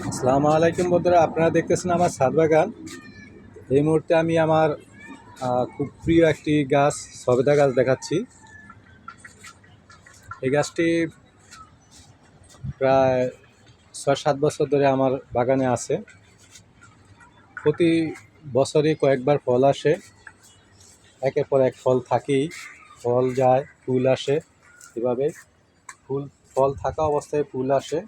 আসসালামু আলাইকুম বন্ধুরা, আপনারা দেখতেছেন আমার ছাদ বাগান। এই মুহূর্তে আমি আমার খুব প্রিয় একটি গাছ, সবেদা গাছ দেখাচ্ছি। এই গাছটি প্রায় 6-7 বছর ধরে আমার বাগানে আছে। প্রতি বছরই কয়েকবার ফল আসে, একের পর এক ফল থাকেই, ফল যায়, ফুল আসে। এভাবে ফল থাকা অবস্থায় ফুল আসে।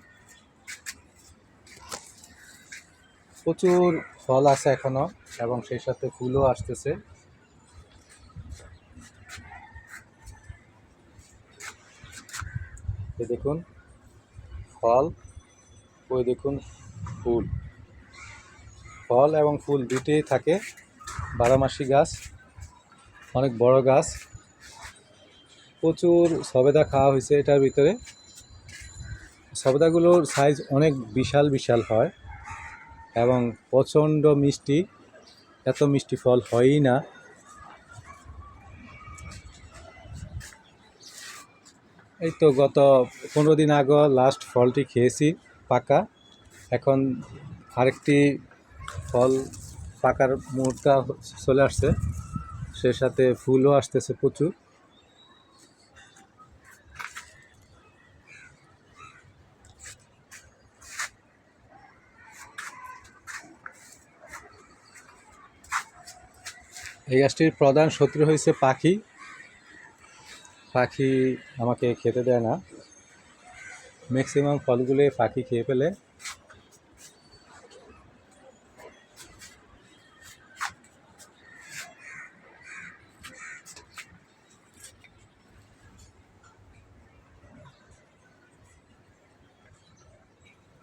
প্রচুর ফল আছে এখনো, এবং সেই সাথে ফুলও আসতেছে। এই দেখুন ফল, ওই দেখুন ফুল। ফল এবং ফুল দুটোই থাকে। 12 মাসি গাছ, অনেক বড় গাছ। প্রচুর সবেদা খাওয়া হয়েছে এটার ভিতরে। সবেদাগুলোর সাইজ অনেক বিশাল বিশাল হয় এবং প্রচণ্ড মিষ্টি। এত মিষ্টি ফল হয়ই না। এই তো গত 15 দিন আগে লাস্ট ফলটি খেয়েছি পাকা। এখন আরেকটি ফল পাকার মুহূর্ত চলে আসছে, সে সাথে ফুলও আসতেছে প্রচুর। এই গাছটির প্রধান শত্রু হয়েছে পাখি। পাখি আমাকে খেতে দেয় না, ম্যাক্সিমাম ফলগুলো পাখি খেয়ে ফেলে।